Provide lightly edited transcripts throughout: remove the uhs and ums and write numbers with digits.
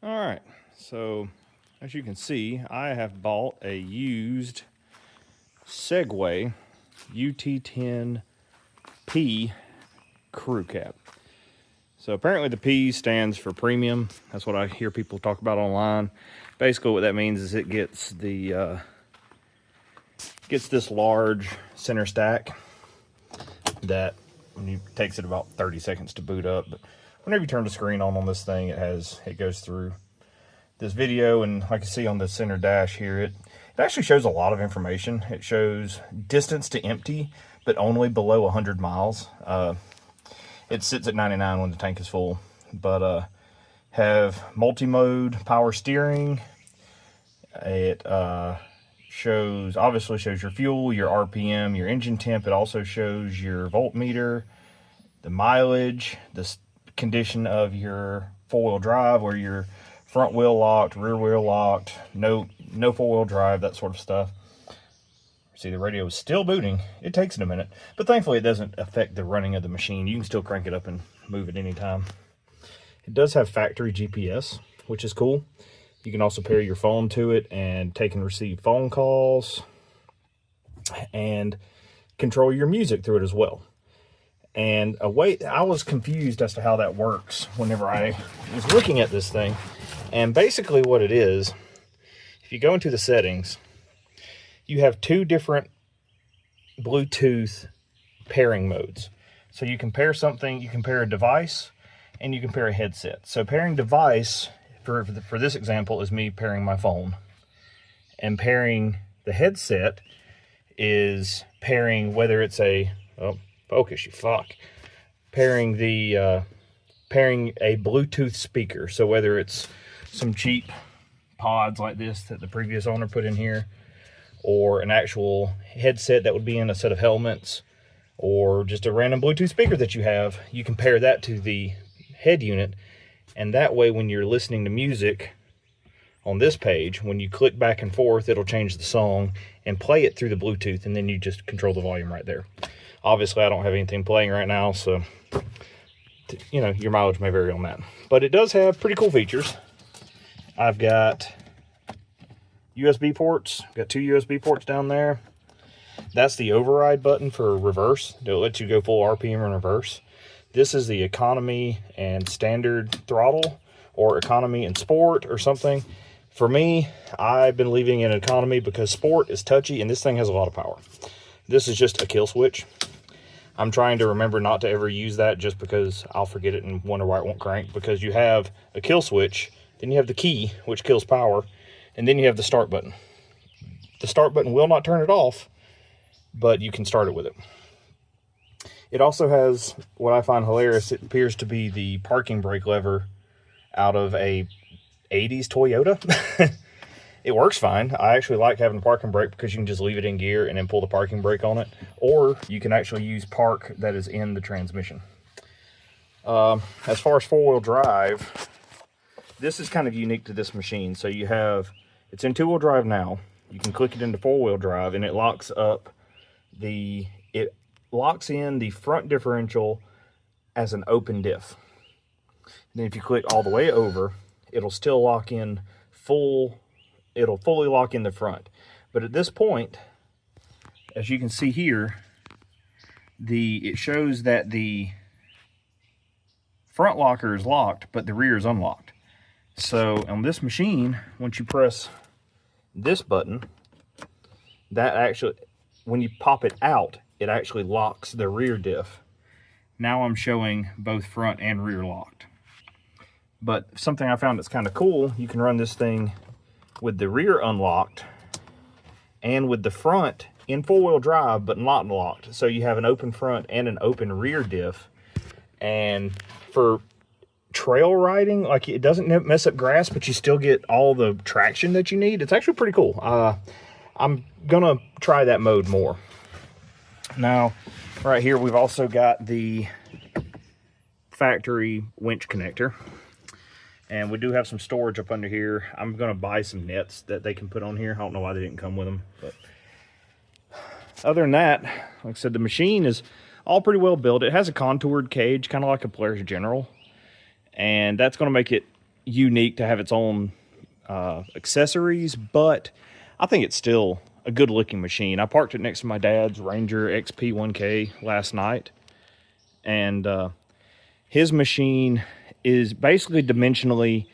All right, so as you can see, I have bought a used Segway UT10 P crew cab. So apparently the P stands for premium. That's what I hear people talk about online. Basically what that means is it gets the gets this large center stack that takes it about 30 seconds to boot up. But whenever you turn the screen on this thing, it goes through this video, and like you see on the center dash here, it actually shows a lot of information. It shows distance to empty, but only below 100 miles. It sits at 99 when the tank is full, but have multi-mode power steering. It obviously shows your fuel, your RPM, your engine temp. It also shows your voltmeter, the mileage, the condition of your four-wheel drive, where your front wheel locked, rear wheel locked, no four-wheel drive, that sort of stuff. See, the radio is still booting. It takes it a minute, but thankfully it doesn't affect the running of the machine. You can still crank it up and move it anytime. It does have factory GPS, which is cool. You can also pair your phone to it and take and receive phone calls and control your music through it as well. And I was confused as to how that works whenever I was looking at this thing. And basically what it is, if you go into the settings, you have two different Bluetooth pairing modes. So you can pair something, you can pair a device, and you can pair a headset. So pairing device, for this example, is me pairing my phone. And pairing the headset is pairing whether it's a, focus, you fuck. Pairing a Bluetooth speaker. So whether it's some cheap pods like this that the previous owner put in here, or an actual headset that would be in a set of helmets, or just a random Bluetooth speaker that you have, you can pair that to the head unit. And that way, when you're listening to music on this page, when you click back and forth, it'll change the song and play it through the Bluetooth, and then you just control the volume right there. Obviously, I don't have anything playing right now, so, you know, your mileage may vary on that. But it does have pretty cool features. I've got USB ports. Got two USB ports down there. That's the override button for reverse. It'll let you go full RPM in reverse. This is the economy and standard throttle, or economy and sport or something. For me, I've been leaving in economy because sport is touchy and this thing has a lot of power. This is just a kill switch. I'm trying to remember not to ever use that, just because I'll forget it and wonder why it won't crank, because you have a kill switch, then you have the key, which kills power, and then you have the start button. The start button will not turn it off, but you can start it with it. It also has what I find hilarious. It appears to be the parking brake lever out of a 80s Toyota. It works fine. I actually like having a parking brake because you can just leave it in gear and then pull the parking brake on it. Or you can actually use park that is in the transmission. As far as four-wheel drive, this is kind of unique to this machine. So it's in two-wheel drive now. You can click it into four-wheel drive, and it locks in the front differential as an open diff. Then if you click all the way over, it'll still lock in it'll fully lock in the front. But at this point, as you can see here, it shows that the front locker is locked, but the rear is unlocked. So on this machine, once you press this button, that actually, when you pop it out, it actually locks the rear diff. Now I'm showing both front and rear locked. But something I found that's kind of cool, you can run this thing with the rear unlocked and with the front in four-wheel drive, but not locked. So you have an open front and an open rear diff. And for trail riding, like, it doesn't mess up grass, but you still get all the traction that you need. It's actually pretty cool. I'm gonna try that mode more. Now, right here, we've also got the factory winch connector. And we do have some storage up under here. I'm gonna buy some nets that they can put on here. I don't know why they didn't come with them, but other than that, like I said, the machine is all pretty well built. It has a contoured cage, kind of like a Polaris General, and that's gonna make it unique to have its own accessories, but I think it's still a good looking machine. I parked it next to my dad's Ranger XP 1K last night, and his machine is basically dimensionally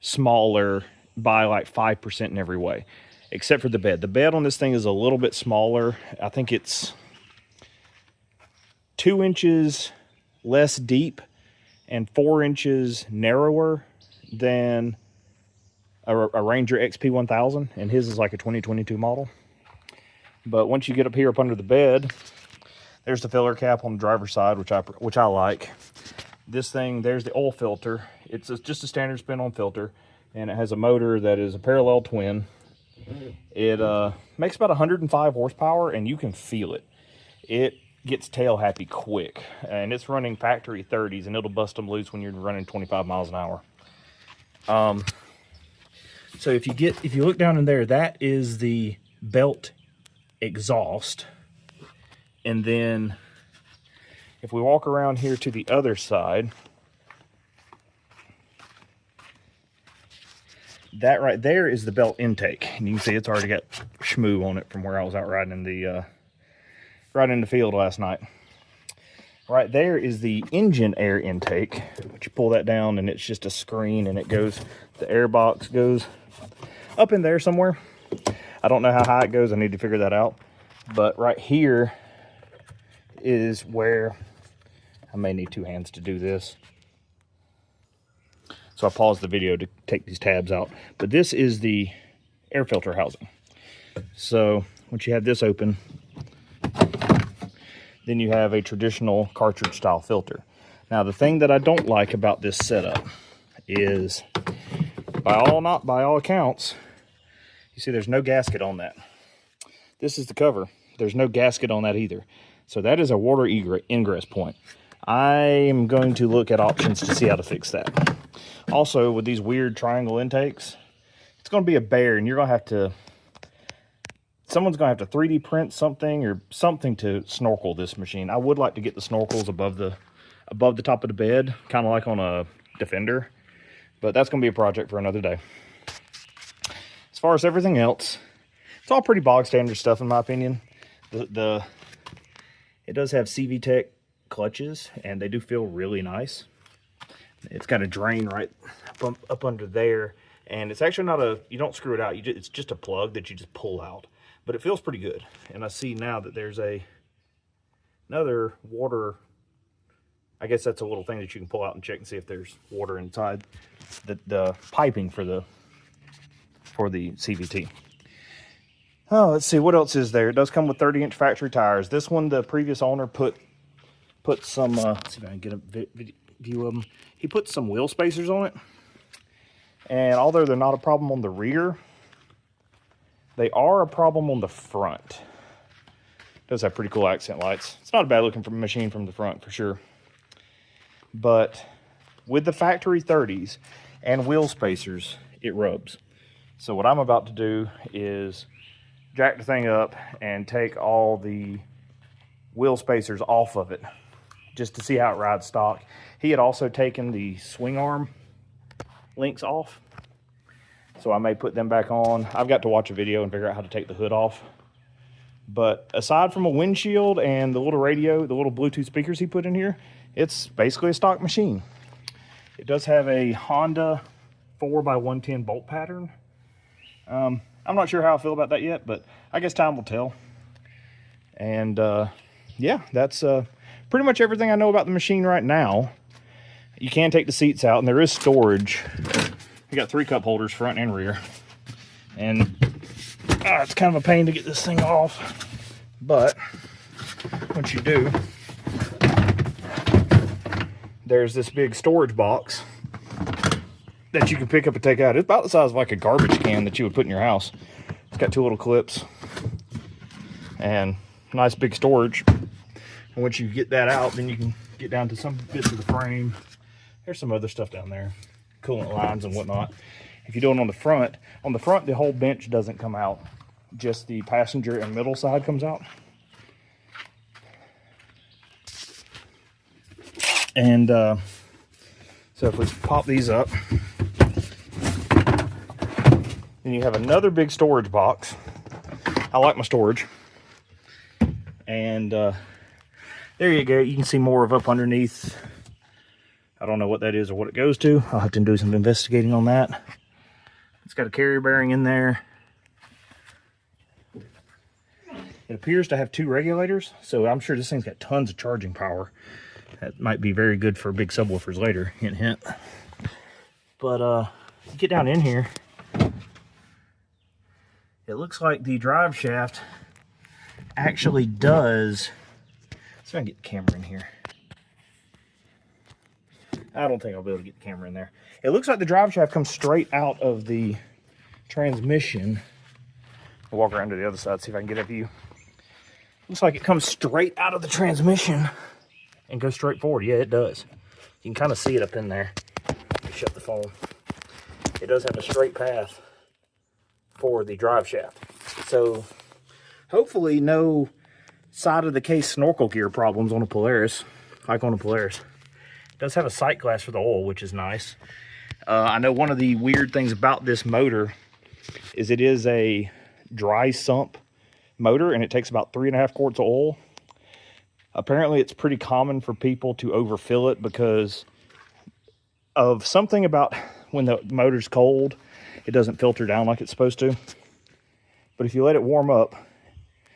smaller by like 5% in every way, except for the bed. The bed on this thing is a little bit smaller. I think it's 2 inches less deep and 4 inches narrower than a Ranger XP 1000, and his is like a 2022 model. But once you get up here up under the bed, there's the filler cap on the driver's side, which I like. This thing, there's the oil filter. It's just a standard spin-on filter, and it has a motor that is a parallel twin. It makes about 105 horsepower, and you can feel it. It gets tail happy quick, and it's running factory 30s, and it'll bust them loose when you're running 25 miles an hour. So if you look down in there, that is the belt exhaust. And then if we walk around here to the other side, that right there is the belt intake. And you can see it's already got schmoo on it from where I was out riding in the field last night. Right there is the engine air intake, which you pull that down and it's just a screen, and it goes, the air box goes up in there somewhere. I don't know how high it goes. I need to figure that out. But right here is where, I may need 2 hands to do this. So I paused the video to take these tabs out. But this is the air filter housing. So once you have this open, then you have a traditional cartridge style filter. Now the thing that I don't like about this setup is, not by all accounts, you see there's no gasket on that. This is the cover. There's no gasket on that either. So that is a water ingress point. I am going to look at options to see how to fix that. Also, with these weird triangle intakes, it's going to be a bear, and you're going to have to, someone's going to have to 3D print something or something to snorkel this machine. I would like to get the snorkels above the top of the bed, kind of like on a Defender, but that's going to be a project for another day. As far as everything else, it's all pretty bog standard stuff in my opinion. It does have CVTech clutches, and they do feel really nice. It's got a drain right up under there, and it's actually not you don't screw it out. It's just a plug that you just pull out, but it feels pretty good. And I see now that there's another water, I guess that's a little thing that you can pull out and check and see if there's water inside the piping for the CVT. Oh, let's see, what else is there? It does come with 30-inch factory tires. This one, the previous owner put some, let's see if I can get a view of them. He put some wheel spacers on it. And although they're not a problem on the rear, they are a problem on the front. It does have pretty cool accent lights. It's not a bad looking machine from the front for sure. But with the factory 30s and wheel spacers, it rubs. So what I'm about to do is jack the thing up and take all the wheel spacers off of it just to see how it rides stock. He had also taken the swing arm links off, so I may put them back on. I've got to watch a video and figure out how to take the hood off. But aside from a windshield and the little radio, the little Bluetooth speakers he put in here, it's basically a stock machine. It does have a Honda 4x110 bolt pattern. I'm not sure how I feel about that yet, but I guess time will tell. And yeah, that's pretty much everything I know about the machine right now. You can take the seats out, and there is storage. You got 3 cup holders, front and rear. And it's kind of a pain to get this thing off, but once you do, there's this big storage box that you can pick up and take out. It's about the size of like a garbage can that you would put in your house. It's got 2 little clips and nice big storage. And once you get that out, then you can get down to some bits of the frame. There's some other stuff down there, coolant lines and whatnot. If you do it on the front, the whole bench doesn't come out. Just the passenger and middle side comes out. And so if we pop these up, Then you have another big storage box. I like my storage. And there you go. You can see more of up underneath. I don't know what that is or what it goes to. I'll have to do some investigating on that. It's got a carrier bearing in there. It appears to have 2 regulators, so I'm sure this thing's got tons of charging power. That might be very good for big subwoofers later, hint, hint. But get down in here. It looks like the drive shaft actually does. Let's see if I can get the camera in here. I don't think I'll be able to get the camera in there. It looks like the drive shaft comes straight out of the transmission. I'll walk around to the other side, see if I can get a view. Looks like it comes straight out of the transmission and goes straight forward. Yeah, it does. You can kind of see it up in there. Let me shut the phone. It does have a straight path for the drive shaft. So hopefully no side of the case snorkel gear problems on a Polaris, like on a Polaris. It does have a sight glass for the oil, which is nice. I know one of the weird things about this motor is it is a dry sump motor, and it takes about 3.5 quarts of oil. Apparently it's pretty common for people to overfill it because of something about when the motor's cold, it doesn't filter down like it's supposed to. But if you let it warm up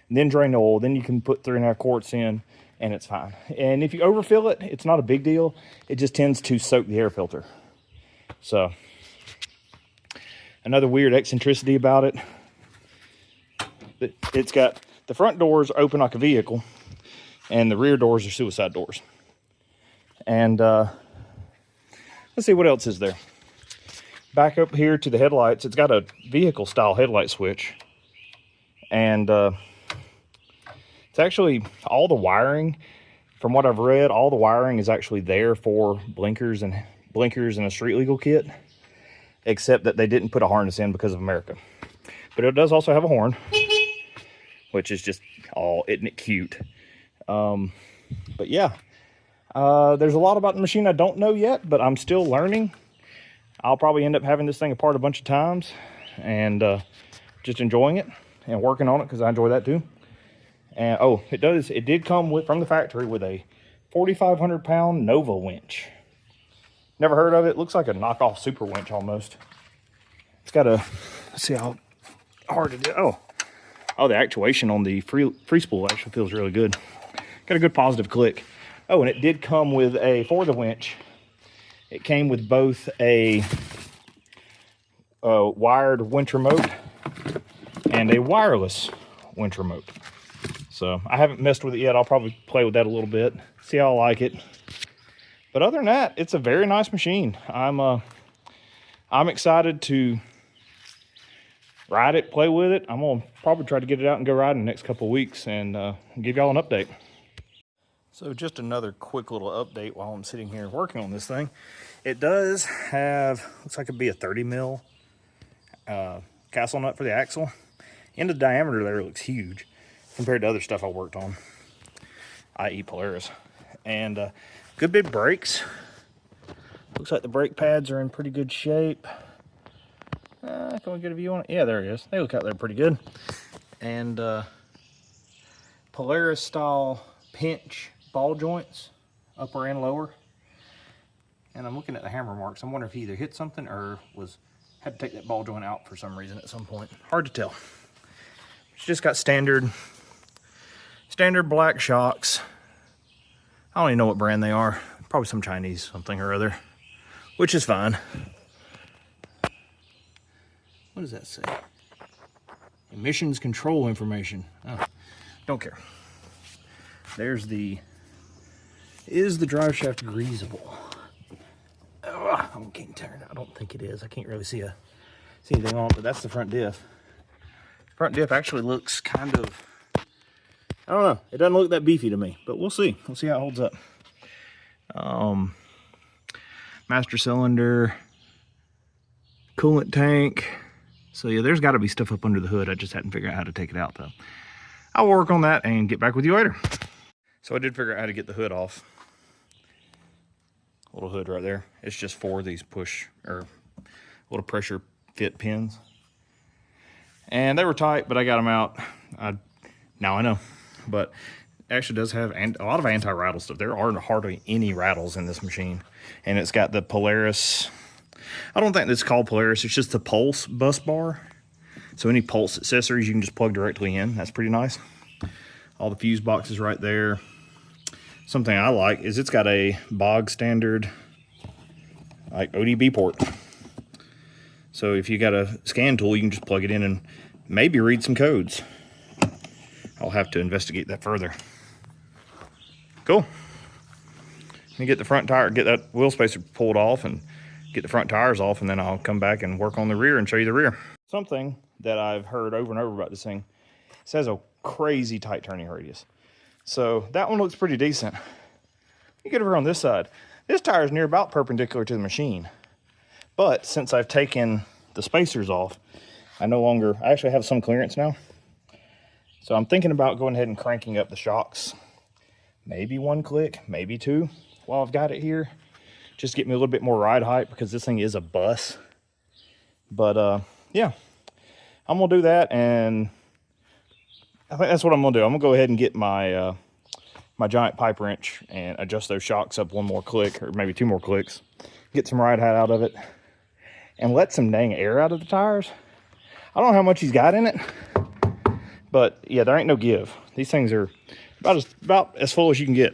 and then drain the oil, then you can put 3.5 quarts in and it's fine. And if you overfill it, it's not a big deal. It just tends to soak the air filter. So another weird eccentricity about it, it's got the front doors open like a vehicle and the rear doors are suicide doors. And let's see what else is there. Back up here to the headlights, it's got a vehicle style headlight switch. And it's actually all the wiring, from what I've read, all the wiring is actually there for blinkers and a street legal kit, except that they didn't put a harness in because of America. But it does also have a horn, which is just all, isn't it cute? But yeah, there's a lot about the machine I don't know yet, but I'm still learning. I'll probably end up having this thing apart a bunch of times and just enjoying it and working on it because I enjoy that too. And oh, it did come with, from the factory, with a 4,500 pound Nova winch. Never heard of it. Looks like a knockoff super winch almost. It's got a, let's see how hard it is. Oh, the actuation on the free spool actually feels really good. Got a good positive click. Oh, and it did come with for the winch, it came with both a wired winch remote and a wireless winch remote. So I haven't messed with it yet. I'll probably play with that a little bit, see how I like it. But other than that, it's a very nice machine. I'm excited to ride it, play with it. I'm gonna probably try to get it out and go ride in the next couple of weeks and give y'all an update. So just another quick little update while I'm sitting here working on this thing. It does have, looks like it'd be a 30 mil castle nut for the axle. End of the diameter there looks huge compared to other stuff I worked on, i.e. Polaris. And good big brakes. Looks like the brake pads are in pretty good shape. Can we get a view on it? Yeah, there it is. They look out there pretty good. And Polaris style pinch ball joints, upper and lower. And I'm looking at the hammer marks. I'm wondering if he either hit something or had to take that ball joint out for some reason at some point. Hard to tell. It's just got standard black shocks. I don't even know what brand they are. Probably some Chinese something or other, which is fine. What does that say? Emissions control information. Oh, don't care. There's is the drive shaft greasable? Oh, I can't turn it. I don't think it is. I can't really see anything on it, but that's the front diff. Front diff actually looks kind of, I don't know. It doesn't look that beefy to me, but we'll see. We'll see how it holds up. Master cylinder, coolant tank. So yeah, there's got to be stuff up under the hood. I just hadn't figured out how to take it out though. I'll work on that and get back with you later. So I did figure out how to get the hood off. Little hood right there. It's just for these push or little pressure fit pins. And they were tight, but I got them out. Now I know. But it actually does have a lot of anti-rattle stuff. There aren't hardly any rattles in this machine. And it's got the Polaris. I don't think it's called Polaris. It's just the Pulse bus bar. So any Pulse accessories you can just plug directly in. That's pretty nice. All the fuse boxes right there. Something I like is it's got a bog standard like ODB port. So if you got a scan tool, you can just plug it in and maybe read some codes. I'll have to investigate that further. Cool. Let me get the front tire, get that wheel spacer pulled off and get the front tires off, and then I'll come back and work on the rear and show you the rear. Something that I've heard over and over about this thing, it says a crazy tight turning radius. So that one looks pretty decent. You get over on this side. This tire is near about perpendicular to the machine. But since I've taken the spacers off, I actually have some clearance now. So I'm thinking about going ahead and cranking up the shocks. Maybe 1 click, maybe 2 while I've got it here. Just get me a little bit more ride height because this thing is a bus. But yeah, I'm gonna do that, and I think that's what I'm gonna do. I'm gonna go ahead and get my my giant pipe wrench and adjust those shocks up 1 more click, or maybe 2 more clicks. Get some ride height out of it, and let some dang air out of the tires. I don't know how much he's got in it, but yeah, there ain't no give. These things are about as full as you can get.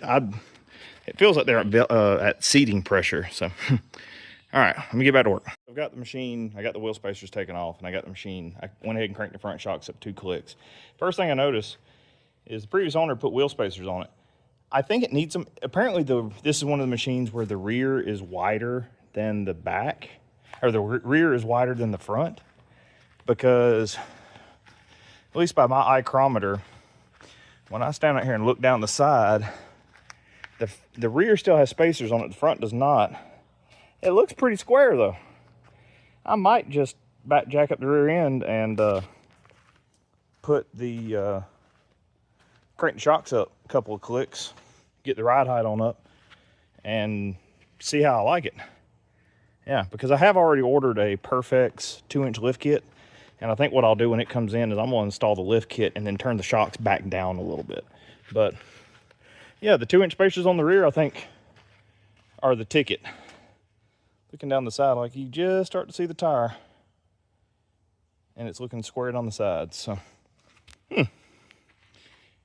It feels like they're at seating pressure. So, all right, let me get back to work. I've got the machine. I got the wheel spacers taken off, and I got the machine. I went ahead and cranked the front shocks up 2 clicks. First thing I noticed is the previous owner put wheel spacers on it. I think it needs them. Apparently, this is one of the machines where the rear is wider than the back, or the rear is wider than the front, because at least by my ichrometer, when I stand out here and look down the side, the rear still has spacers on it. The front does not. It looks pretty square though. I might just jack up the rear end and put the crank the shocks up a couple of clicks, get the ride height on up, and see how I like it. Yeah, because I have already ordered a Perfex 2-inch lift kit, and I think what I'll do when it comes in is I'm going to install the lift kit and then turn the shocks back down a little bit. But yeah, the 2-inch spacers on the rear, I think, are the ticket. Looking down the side, like you just start to see the tire, and it's looking squared on the sides. So, kind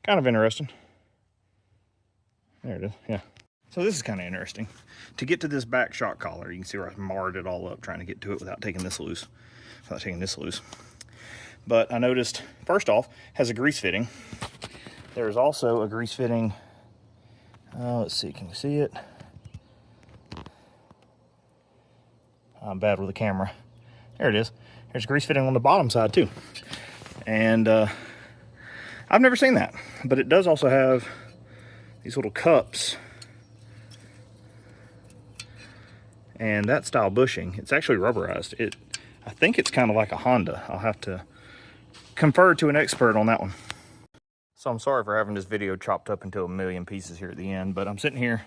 of interesting. There it is, yeah. So this is kind of interesting. To get to this back shock collar, you can see where I marred it all up trying to get to it without taking this loose. But I noticed, first off, has a grease fitting. There's also a grease fitting, let's see, can you see it? I'm bad with the camera. There it is. There's a grease fitting on the bottom side too. And I've never seen that, but it does also have these little cups and that style bushing. It's actually rubberized. I think it's kind of like a Honda. I'll have to confer to an expert on that one. So I'm sorry for having this video chopped up into a million pieces here at the end, but I'm sitting here,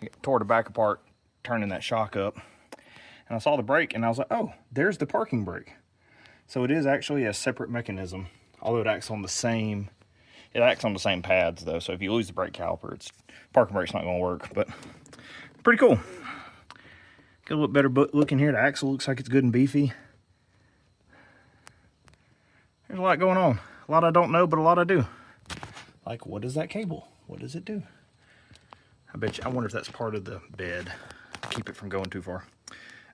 I tore the back apart, turning that shock up, and I saw the brake and I was like, oh, there's the parking brake. So it is actually a separate mechanism, although it acts on the same pads though. So if you lose the brake caliper, parking brake's not gonna work, but pretty cool. Get a little better look in here. The axle looks like it's good and beefy. There's a lot going on. A lot I don't know, but a lot I do. Like, what is that cable? What does it do? I wonder if that's part of the bed. Keep it from going too far.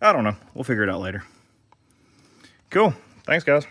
I don't know. We'll figure it out later. Cool. Thanks, guys.